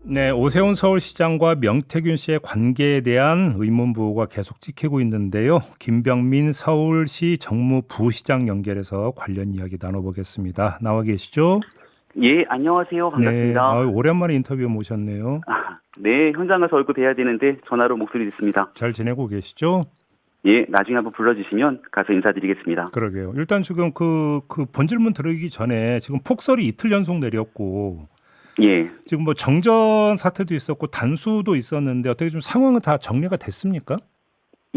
네, 오세훈 서울시장과 명태균 씨의 관계에 대한 의문부호가 계속 찍히고 있는데요. 김병민 서울시 정무부시장 연결해서 관련 이야기 나눠보겠습니다. 나와 계시죠? 예, 안녕하세요. 네, 반갑습니다. 오랜만에 인터뷰 모셨네요. 네, 현장 가서 얼굴 뵈야 되는데 전화로 목소리 듣습니다. 잘 지내고 계시죠? 예, 나중에 한번 불러주시면 가서 인사드리겠습니다. 그러게요. 일단 지금 그 본질문 들어오기 전에 지금 폭설이 이틀 연속 내렸고 예, 지금 뭐 정전 사태도 있었고 단수도 있었는데 어떻게 좀 상황은 다 정리가 됐습니까?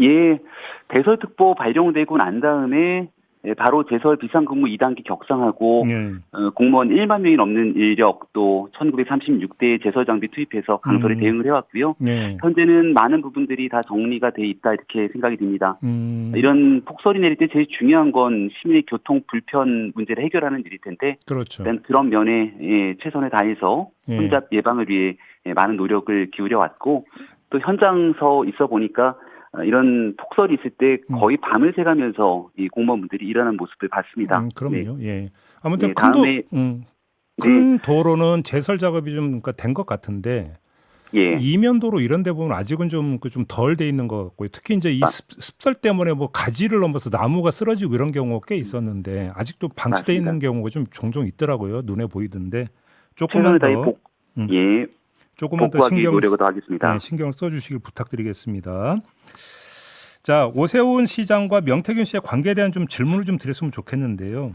예, 대설특보 발령되고 난 다음에 바로 제설 비상근무 2단계 격상하고 네. 공무원 1만 명이 넘는 인력 또 1936대의 제설 장비 투입해서 강설에 대응을 해왔고요. 네. 현재는 많은 부분들이 다 정리가 돼 있다 이렇게 생각이 듭니다. 이런 폭설이 내릴 때 제일 중요한 건 시민의 교통 불편 문제를 해결하는 일일 텐데 그렇죠. 일단 그런 면에 최선을 다해서 혼잡 예방을 위해 많은 노력을 기울여 왔고 또 현장서 있어 보니까 이런 폭설이 있을 때 거의 밤을 새가면서 이 공무원분들이 일하는 모습을 봤습니다. 그럼요. 네. 예. 아무튼 네, 다음에 큰 도로는 제설 작업이 좀 된 것 같은데 예. 이면도로 이런 데 보면 아직은 좀 덜 돼 있는 것 같고요. 특히 이제 이 습설 때문에 뭐 가지를 넘어서 나무가 쓰러지고 이런 경우가 꽤 있었는데 아직도 방치돼 맞습니다. 있는 경우가 좀 종종 있더라고요. 눈에 보이던데 최선을 다해 조금만 더 복구하기 노력을 더 하겠습니다. 네, 신경 써주시길 부탁드리겠습니다. 자, 오세훈 시장과 명태균 씨의 관계에 대한 좀 질문을 좀 드렸으면 좋겠는데요.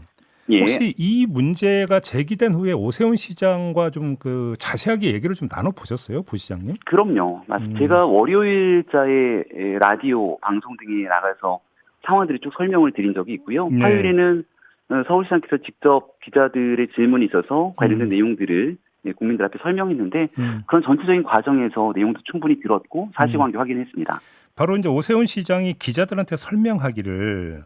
예. 혹시 이 문제가 제기된 후에 오세훈 시장과 좀 자세하게 얘기를 좀 나눠 보셨어요, 부시장님? 그럼요. 제가 월요일자에 라디오 방송 등에 나가서 상황들을 쭉 설명을 드린 적이 있고요. 네. 화요일에는 서울시장께서 직접 기자들의 질문이 있어서 관련된 내용들을 국민들 앞에 설명했는데 그런 전체적인 과정에서 내용도 충분히 들었고 사실관계 확인했습니다. 바로 이제 오세훈 시장이 기자들한테 설명하기를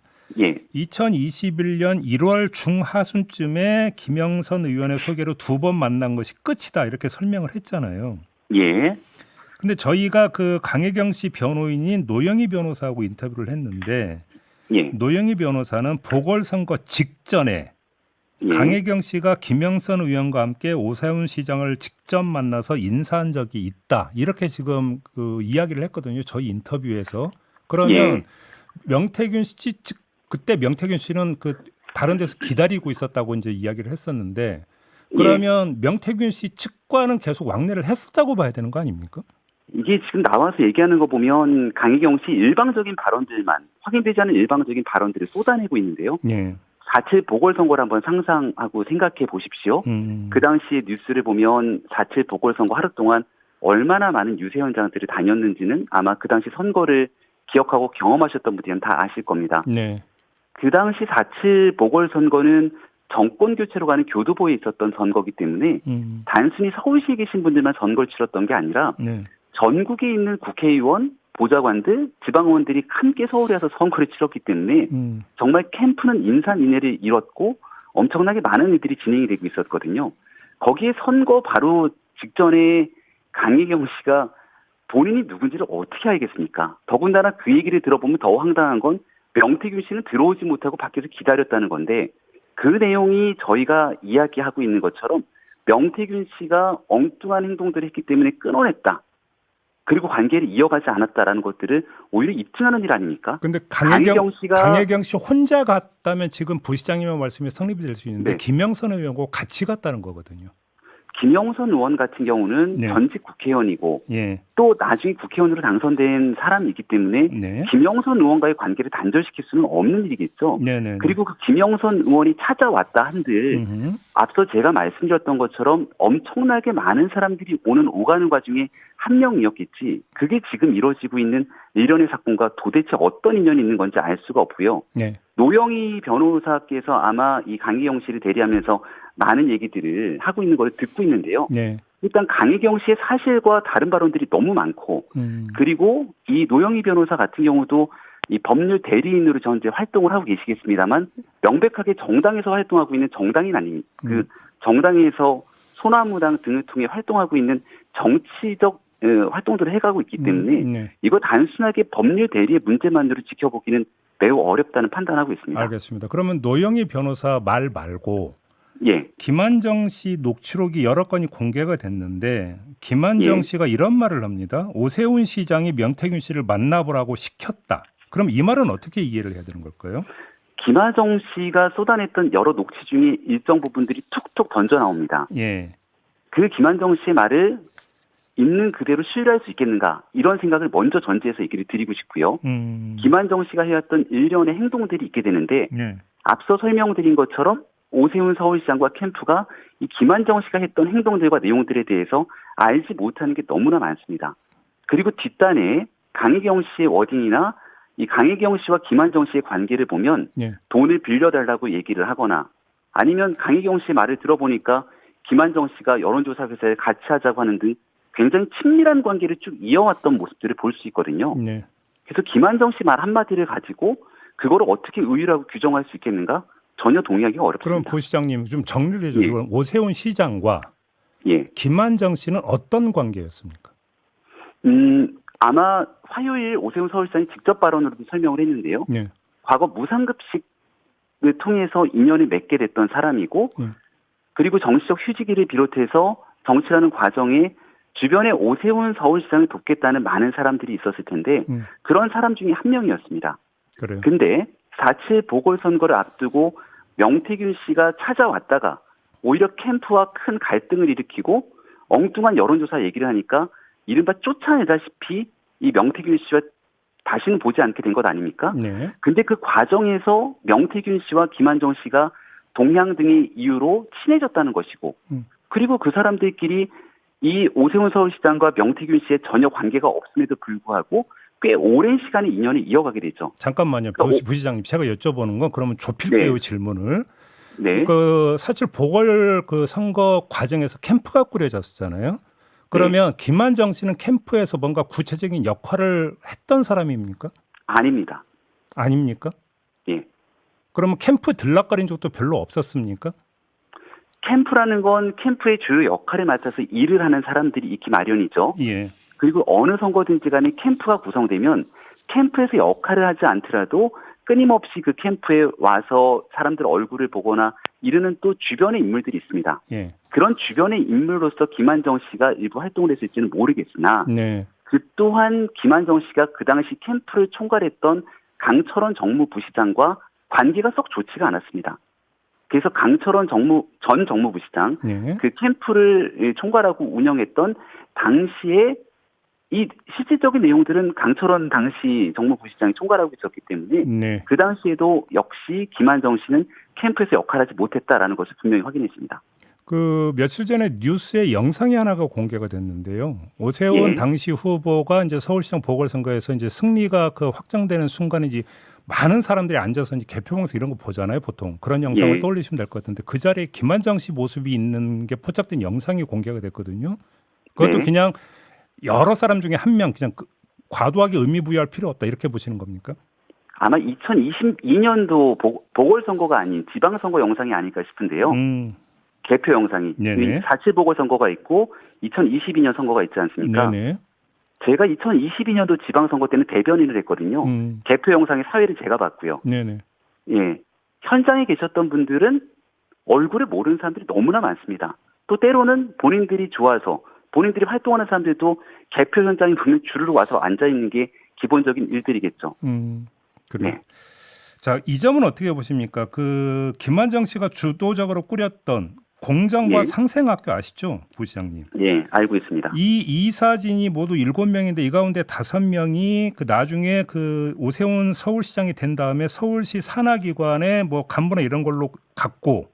2021년 1월 중하순쯤에 김영선 의원의 소개로 2번 만난 것이 끝이다 이렇게 설명을 했잖아요. 예. 근데 저희가 그 강혜경 씨 변호인인 노영희 변호사하고 인터뷰를 했는데 노영희 변호사는 보궐선거 직전에 강혜경 씨가 김영선 의원과 함께 오세훈 시장을 직접 만나서 인사한 적이 있다. 이렇게 지금 이야기를 했거든요. 저희 인터뷰에서. 그러면 명태균 씨 그때 명태균 씨는 다른 데서 기다리고 있었다고 이제 이야기를 했었는데 그러면 명태균 씨 측과는 계속 왕래를 했었다고 봐야 되는 거 아닙니까? 이게 지금 나와서 얘기하는 거 보면 강혜경 씨 일방적인 발언들만 확인되지 않은 일방적인 발언들을 쏟아내고 있는데요. 4.7 보궐선거를 한번 상상하고 생각해 보십시오. 그 당시 뉴스를 보면 4.7 보궐선거 하루 동안 얼마나 많은 유세 현장들을 다녔는지는 아마 그 당시 선거를 기억하고 경험하셨던 분들은 다 아실 겁니다. 그 당시 4.7 보궐선거는 정권 교체로 가는 교두보에 있었던 선거이기 때문에 단순히 서울시에 계신 분들만 선거를 치렀던 게 아니라 전국에 있는 국회의원, 보좌관들, 지방의원들이 함께 서울에 와서 선거를 치렀기 때문에 정말 캠프는 인산인해를 이뤘고 엄청나게 많은 일들이 진행이 되고 있었거든요. 거기에 선거 바로 직전에 강혜경 씨가 본인이 누군지를 어떻게 알겠습니까? 더군다나 그 얘기를 들어보면 더 황당한 건 명태균 씨는 들어오지 못하고 밖에서 기다렸다는 건데 그 내용이 저희가 이야기하고 있는 것처럼 명태균 씨가 엉뚱한 행동들을 했기 때문에 끊어냈다. 그리고 관계를 이어가지 않았다라는 것들을 오히려 입증하는 일 아닙니까? 근데 강혜경 씨 혼자 갔다면 지금 부시장님의 말씀이 성립이 될 수 있는데 김영선 의원과 같이 갔다는 거거든요. 김영선 의원 같은 경우는 전직 국회의원이고 또 나중에 국회의원으로 당선된 사람이기 때문에 김영선 의원과의 관계를 단절시킬 수는 없는 일이겠죠. 그리고 그 김영선 의원이 찾아왔다 한들 앞서 제가 말씀드렸던 것처럼 엄청나게 많은 사람들이 오가는 과정에 한 명이었겠지. 그게 지금 이루어지고 있는 일련의 사건과 도대체 어떤 인연이 있는 건지 알 수가 없고요. 노영희 변호사께서 아마 이 강혜경 씨를 대리하면서 많은 얘기들을 하고 있는 걸 듣고 있는데요. 일단 강혜경 씨의 사실과 다른 발언들이 너무 많고 그리고 이 노영희 변호사 같은 경우도 이 법률 대리인으로 현재 활동을 하고 계시겠습니다만 명백하게 정당에서 활동하고 있는 정당인 아닌 그 정당에서 소나무당 등을 통해 활동하고 있는 정치적 활동들을 해가고 있기 때문에 이거 단순하게 법률 대리의 문제만으로 지켜보기는 매우 어렵다는 판단하고 있습니다. 알겠습니다. 그러면 노영희 변호사 말 말고 예. 김한정 씨 녹취록이 여러 건이 공개가 됐는데 김한정 씨가 이런 말을 합니다. 오세훈 시장이 명태균 씨를 만나보라고 시켰다. 그럼 이 말은 어떻게 이해를 해야 되는 걸까요? 김한정 씨가 쏟아냈던 여러 녹취 중에 일정 부분들이 툭툭 던져 나옵니다. 예. 그 김한정 씨의 말을 있는 그대로 신뢰할 수 있겠는가 이런 생각을 먼저 전제해서 얘기를 드리고 싶고요. 김한정 씨가 해왔던 일련의 행동들이 있게 되는데 앞서 설명드린 것처럼 오세훈 서울시장과 캠프가 이 김한정 씨가 했던 행동들과 내용들에 대해서 알지 못하는 게 너무나 많습니다. 그리고 뒷단에 강혜경 씨의 워딩이나 이 강혜경 씨와 김한정 씨의 관계를 보면 돈을 빌려달라고 얘기를 하거나 아니면 강혜경 씨의 말을 들어보니까 김한정 씨가 여론조사 회사에 같이 하자고 하는 등 굉장히 친밀한 관계를 쭉 이어왔던 모습들을 볼 수 있거든요. 그래서 김한정 씨 말 한마디를 가지고 그거를 어떻게 의유라고 규정할 수 있겠는가? 전혀 동의하기가 어렵습니다. 그럼 부시장님 좀 정리를 해주시고 오세훈 시장과 김한정 씨는 어떤 관계였습니까? 아마 화요일 오세훈 서울시장이 직접 발언으로도 설명을 했는데요. 과거 무상급식을 통해서 인연을 맺게 됐던 사람이고 그리고 정치적 휴지기를 비롯해서 정치라는 과정에 주변에 오세훈 서울시장을 돕겠다는 많은 사람들이 있었을 텐데 그런 사람 중에 한 명이었습니다. 그런데 4.7 보궐선거를 앞두고 명태균 씨가 찾아왔다가 오히려 캠프와 큰 갈등을 일으키고 엉뚱한 여론조사 얘기를 하니까 이른바 쫓아내다시피 이 명태균 씨와 다시는 보지 않게 된 것 아닙니까? 근데 그 과정에서 명태균 씨와 김한정 씨가 동향 등의 이유로 친해졌다는 것이고 그리고 그 사람들끼리 이 오세훈 서울시장과 명태균 씨의 전혀 관계가 없음에도 불구하고 꽤 오랜 시간의 인연을 이어가게 되죠. 잠깐만요. 부시장님 제가 여쭤보는 건 그러면 좁힐게요. 질문을. 그 사실 보궐 그 선거 과정에서 캠프가 꾸려졌잖아요. 그러면 김한정 씨는 캠프에서 뭔가 구체적인 역할을 했던 사람입니까? 아닙니다. 아닙니까? 예. 그러면 캠프 들락거린 적도 별로 없었습니까? 캠프라는 건 캠프의 주요 역할에 맞춰서 일을 하는 사람들이 있기 마련이죠. 그리고 어느 선거든지 간에 캠프가 구성되면 캠프에서 역할을 하지 않더라도 끊임없이 그 캠프에 와서 사람들 얼굴을 보거나 이르는 또 주변의 인물들이 있습니다. 그런 주변의 인물로서 김한정 씨가 일부 활동을 했을지는 모르겠으나 그 또한 김한정 씨가 그 당시 캠프를 총괄했던 강철원 정무부시장과 관계가 썩 좋지가 않았습니다. 그래서 강철원 전 정무부시장 그 캠프를 총괄하고 운영했던 당시에 이 실질적인 내용들은 강철원 당시 정무부시장이 총괄하고 있었기 때문에 그 당시에도 역시 김한정 씨는 캠프에서 역할하지 못했다라는 것을 분명히 확인했습니다. 그 며칠 전에 뉴스에 영상이 하나가 공개가 됐는데요. 오세훈 당시 후보가 이제 서울시장 보궐선거에서 이제 승리가 그 확정되는 순간에 이제 많은 사람들이 앉아서 이제 개표방송 이런 거 보잖아요, 보통. 그런 영상을 떠올리시면 될 것 같은데 그 자리에 김한정 씨 모습이 있는 게 포착된 영상이 공개가 됐거든요. 그것도 그냥 여러 사람 중에 한 명 그냥 과도하게 의미 부여할 필요 없다 이렇게 보시는 겁니까? 아마 2022년도 보궐선거가 아닌 지방선거 영상이 아닐까 싶은데요. 개표 영상이 4.7 보궐선거가 있고 2022년 선거가 있지 않습니까? 제가 2022년도 지방선거 때는 대변인을 했거든요. 개표 영상의 사회를 제가 봤고요. 현장에 계셨던 분들은 얼굴을 모르는 사람들이 너무나 많습니다. 또 때로는 본인들이 좋아서 본인들이 활동하는 사람들도 개표 현장에 보면 줄을 와서 앉아있는 게 기본적인 일들이겠죠. 그래요. 자, 이 점은 어떻게 보십니까? 그 김한정 씨가 주도적으로 꾸렸던 공정과 상생학교 아시죠? 부시장님. 알고 있습니다. 이 이사진이 모두 7명인데 이 가운데 5명이 그 나중에 그 오세훈 서울시장이 된 다음에 서울시 산하기관의 뭐 간부나 이런 걸로 갔고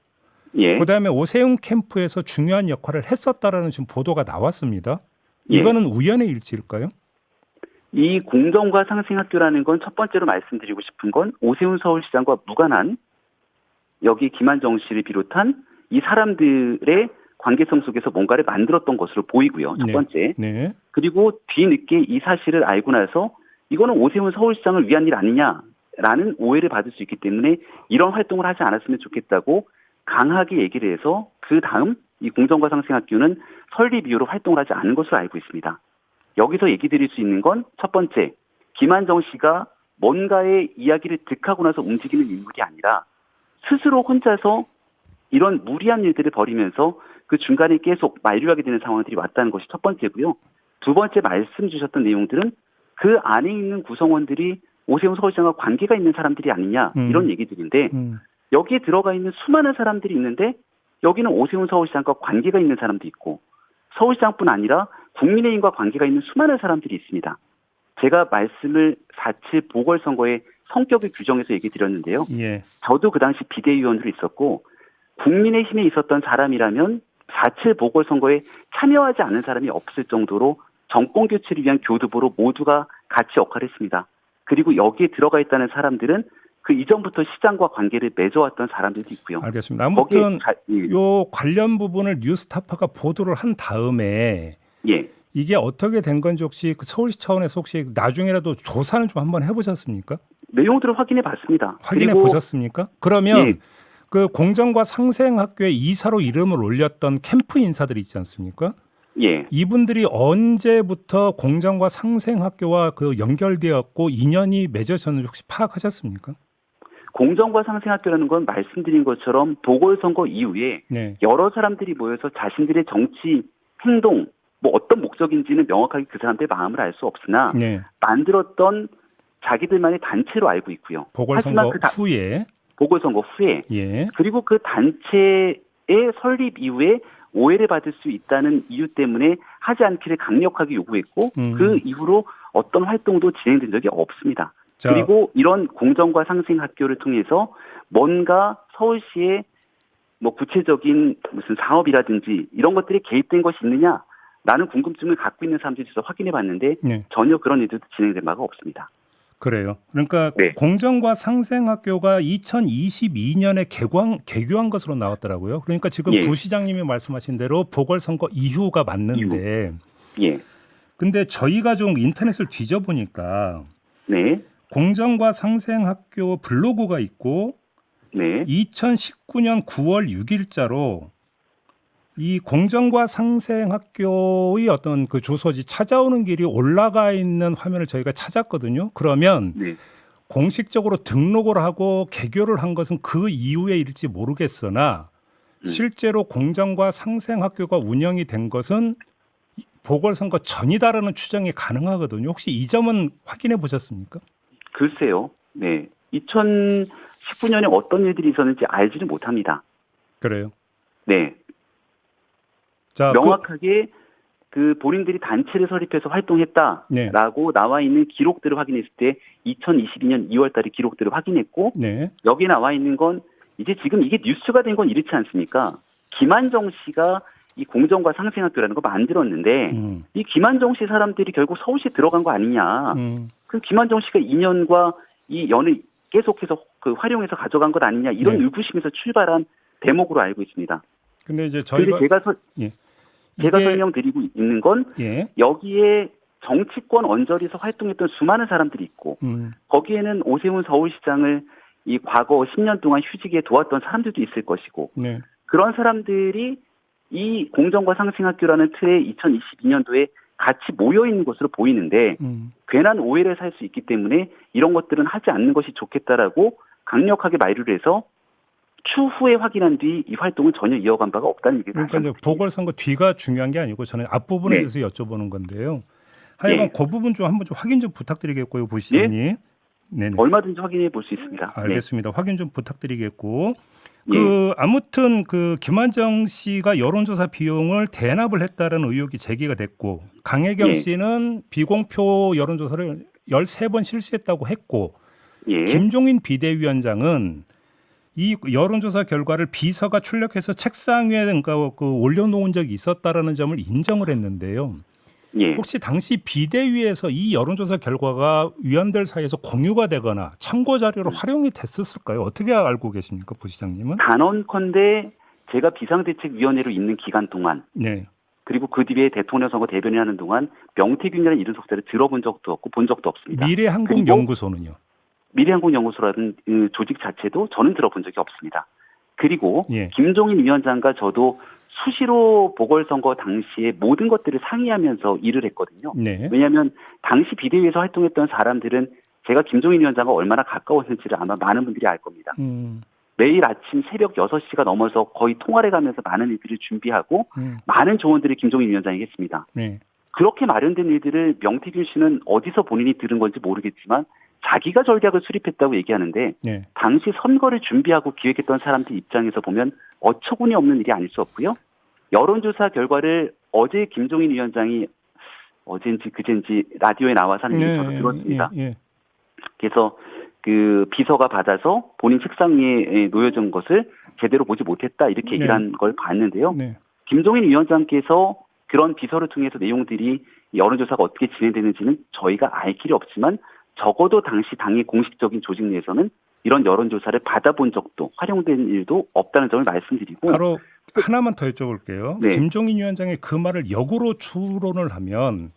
그다음에 오세훈 캠프에서 중요한 역할을 했었다라는 지금 보도가 나왔습니다. 이거는 우연의 일치일까요? 이 공정과 상생학교라는 건 첫 번째로 말씀드리고 싶은 건 오세훈 서울시장과 무관한 여기 김한정 씨를 비롯한 이 사람들의 관계성 속에서 뭔가를 만들었던 것으로 보이고요. 첫 번째. 그리고 뒤늦게 이 사실을 알고 나서 이거는 오세훈 서울시장을 위한 일 아니냐라는 오해를 받을 수 있기 때문에 이런 활동을 하지 않았으면 좋겠다고 강하게 얘기를 해서 그 다음 이 공정과 상생학교는 설립 이후로 활동을 하지 않은 것으로 알고 있습니다. 여기서 얘기 드릴 수 있는 건 첫 번째, 김한정 씨가 뭔가의 이야기를 득하고 나서 움직이는 인물이 아니라 스스로 혼자서 이런 무리한 일들을 벌이면서 그 중간에 계속 만류하게 되는 상황들이 왔다는 것이 첫 번째고요. 두 번째 말씀 주셨던 내용들은 그 안에 있는 구성원들이 오세훈 서울시장과 관계가 있는 사람들이 아니냐 이런 얘기들인데 여기에 들어가 있는 수많은 사람들이 있는데 여기는 오세훈 서울시장과 관계가 있는 사람도 있고 서울시장뿐 아니라 국민의힘과 관계가 있는 수많은 사람들이 있습니다. 제가 말씀을 4.7 보궐선거의 성격을 규정해서 얘기 드렸는데요. 예. 저도 그 당시 비대위원으로 있었고 국민의힘에 있었던 사람이라면 4.7 보궐선거에 참여하지 않은 사람이 없을 정도로 정권 교체를 위한 교두보로 모두가 같이 역할을 했습니다. 그리고 여기에 들어가 있다는 사람들은 그 이전부터 시장과 관계를 맺어왔던 사람들도 있고요. 알겠습니다. 아무튼 요 관련 부분을 뉴스타파가 보도를 한 다음에 예. 이게 어떻게 된 건지 혹시 그 서울시 차원에서 혹시 나중에라도 조사는 좀 한번 해보셨습니까? 내용들을 확인해 봤습니다. 확인해 보셨습니까? 그러면 그 공정과 상생학교에 이사로 이름을 올렸던 캠프 인사들이 있지 않습니까? 예. 이분들이 언제부터 공정과 상생학교와 그 연결되었고 인연이 맺어졌는지 혹시 파악하셨습니까? 공정과 상생학교라는 건 말씀드린 것처럼 보궐선거 이후에 여러 사람들이 모여서 자신들의 정치 행동 뭐 어떤 목적인지는 명확하게 그 사람들의 마음을 알 수 없으나 만들었던 자기들만의 단체로 알고 있고요. 보궐선거 후에. 보궐선거 후에. 예. 그리고 그 단체의 설립 이후에 오해를 받을 수 있다는 이유 때문에 하지 않기를 강력하게 요구했고 그 이후로 어떤 활동도 진행된 적이 없습니다. 자. 그리고 이런 공정과 상생학교를 통해서 뭔가 서울시에 뭐 구체적인 무슨 사업이라든지 이런 것들이 개입된 것이 있느냐 라는 궁금증을 갖고 있는 사람들이 있어서 확인해 봤는데 전혀 그런 일들도 진행된 바가 없습니다. 그래요. 그러니까 공정과 상생학교가 2022년에 개교한 것으로 나왔더라고요. 그러니까 지금 부시장님이 말씀하신 대로 보궐선거 이후가 맞는데 근데 저희가 좀 인터넷을 뒤져보니까 공정과 상생학교 블로그가 있고 2019년 9월 6일자로 이 공정과 상생학교의 어떤 그 주소지 찾아오는 길이 올라가 있는 화면을 저희가 찾았거든요. 그러면 공식적으로 등록을 하고 개교를 한 것은 그 이후의 일일지 모르겠으나 실제로 공정과 상생학교가 운영이 된 것은 보궐선거 전이다라는 추정이 가능하거든요. 혹시 이 점은 확인해 보셨습니까? 글쎄요. 2019년에 어떤 일들이 있었는지 알지는 못합니다. 그래요? 네. 자, 명확하게 그 본인들이 단체를 설립해서 활동했다라고 나와 있는 기록들을 확인했을 때 2022년 2월 달에 기록들을 확인했고 여기 나와 있는 건 이제 지금 이게 뉴스가 된 건 이렇지 않습니까? 김한정 씨가 이 공정과 상생학교라는 거 만들었는데 이 김한정 씨 사람들이 결국 서울시에 들어간 거 아니냐. 그 김한정 씨가 2년과 이 연을 계속해서 그 활용해서 가져간 것 아니냐. 이런 의구심에서 출발한 대목으로 알고 있습니다. 근데 이제 저희가 제가 설명드리고 있는 건 여기에 정치권 언저리에서 활동했던 수많은 사람들이 있고 거기에는 오세훈 서울시장을 이 과거 10년 동안 휴직에 도왔던 사람들도 있을 것이고 그런 사람들이 이 공정과 상생학교라는 틀에 2022년도에 같이 모여있는 것으로 보이는데 괜한 오해를 살 수 있기 때문에 이런 것들은 하지 않는 것이 좋겠다라고 강력하게 만류를 해서 추후에 확인한 뒤 이 활동은 전혀 이어간 바가 없다는 얘기를 그러니까 이제 보궐선거 뒤가 중요한 게 아니고 저는 앞부분에 대해서 여쭤보는 건데요. 하여간 그 부분 좀 한번 좀 확인 좀 부탁드리겠고요. 부시장님. 얼마든지 확인해 볼 수 있습니다. 알겠습니다. 확인 좀 부탁드리겠고. 그 아무튼 그 김한정 씨가 여론조사 비용을 대납을 했다는 의혹이 제기가 됐고 강혜경 씨는 비공표 여론조사를 13번 실시했다고 했고 김종인 비대위원장은 이 여론조사 결과를 비서가 출력해서 책상 위에 올려놓은 적이 있었다라는 점을 인정을 했는데요. 혹시 당시 비대위에서 이 여론조사 결과가 위원들 사이에서 공유가 되거나 참고 자료로 활용이 됐었을까요? 어떻게 알고 계십니까, 부시장님은? 단언컨대 제가 비상대책위원회로 있는 기간 동안 그리고 그 뒤에 대통령 선거 대변인 하는 동안 명태균이라는 이름 속자를 들어본 적도 없고 본 적도 없습니다. 미래한국연구소는요? 미래한국연구소라는 조직 자체도 저는 들어본 적이 없습니다. 그리고 김종인 위원장과 저도 수시로 보궐선거 당시에 모든 것들을 상의하면서 일을 했거든요. 왜냐하면 당시 비대위에서 활동했던 사람들은 제가 김종인 위원장과 얼마나 가까웠는지를 아마 많은 분들이 알 겁니다. 매일 아침 새벽 6시가 넘어서 거의 통화를 가면서 많은 일들을 준비하고 많은 조언들을 김종인 위원장이 했습니다. 네. 그렇게 마련된 일들을 명태균 씨는 어디서 본인이 들은 건지 모르겠지만 자기가 전략을 수립했다고 얘기하는데 네. 당시 선거를 준비하고 기획했던 사람들 입장에서 보면 어처구니 없는 일이 아닐 수 없고요. 여론조사 결과를 어제 김종인 위원장이 어젠지 그젠지 라디오에 나와서 하는 얘기 저도 들었습니다. 그래서 그 비서가 받아서 본인 책상 위에 놓여진 것을 제대로 보지 못했다 이렇게 얘기를 한 걸 봤는데요. 김종인 위원장께서 그런 비서를 통해서 내용들이 여론조사가 어떻게 진행되는지는 저희가 알 길이 없지만 적어도 당시 당의 공식적인 조직 내에서는 이런 여론조사를 받아본 적도 활용된 일도 없다는 점을 말씀드리고 바로 하나만 더 여쭤볼게요. 네. 김종인 위원장의 그 말을 역으로 추론을 하면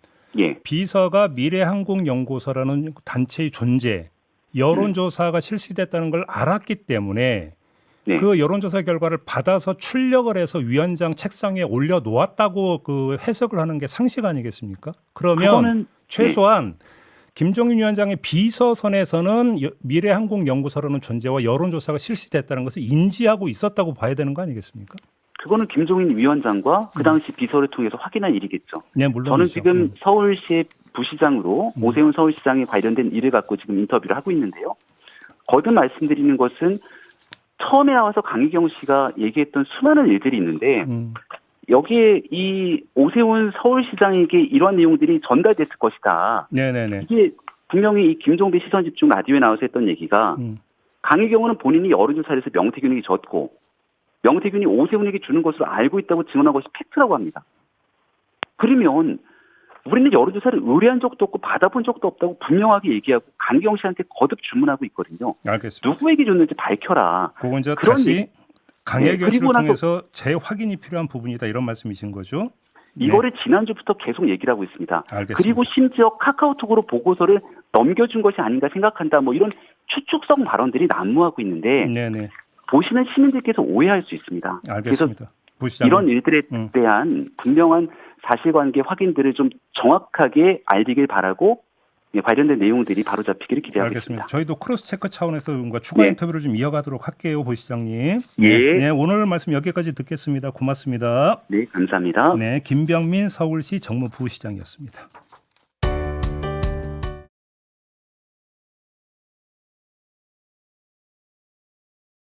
비서가 미래항공연구소라는 단체의 존재, 여론조사가 실시됐다는 걸 알았기 때문에 그 여론조사 결과를 받아서 출력을 해서 위원장 책상에 올려놓았다고 그 해석을 하는 게 상식 아니겠습니까? 그러면 최소한 김종인 위원장의 비서선에서는 미래항공연구소라는 존재와 여론조사가 실시됐다는 것을 인지하고 있었다고 봐야 되는 거 아니겠습니까? 그거는 김종인 위원장과 그 당시 비서를 통해서 확인한 일이겠죠. 네, 물론이죠. 저는 지금 서울시의 부시장으로 오세훈 서울시장에 관련된 일을 갖고 지금 인터뷰를 하고 있는데요. 거듭 말씀드리는 것은 처음에 나와서 강희경 씨가 얘기했던 수많은 일들이 있는데 여기에 이 오세훈 서울시장에게 이런 내용들이 전달됐을 것이다. 네네네. 이게 분명히 이 김종배 시선집중 라디오에 나와서 했던 얘기가 강희경은 본인이 여론조사에서 명태균에게 졌고 명태균이 오세훈에게 주는 것으로 알고 있다고 증언한 것이 팩트라고 합니다. 그러면 우리는 여론조사를 의뢰한 적도 없고 받아본 적도 없다고 분명하게 얘기하고 강희경 씨한테 거듭 주문하고 있거든요. 알겠습니다. 누구에게 줬는지 밝혀라. 그건 이제 다시 강혜경 씨를 통해서 재확인이 필요한 부분이다 이런 말씀이신 거죠? 이거를 지난주부터 계속 얘기를 하고 있습니다. 알겠습니다. 그리고 심지어 카카오톡으로 보고서를 넘겨준 것이 아닌가 생각한다. 뭐 이런 추측성 발언들이 난무하고 있는데 보시는 시민들께서 오해할 수 있습니다. 알겠습니다. 그래서 이런 일들에 대한 분명한 사실관계 확인들을 좀 정확하게 알리길 바라고 관련된 내용들이 바로 잡히기를 기대하고 있습니다. 저희도 크로스체크 차원에서 뭔가 추가 인터뷰를 좀 이어가도록 할게요. 부시장님. 오늘 말씀 여기까지 듣겠습니다. 고맙습니다. 네, 감사합니다. 네, 김병민 서울시 정무부시장이었습니다.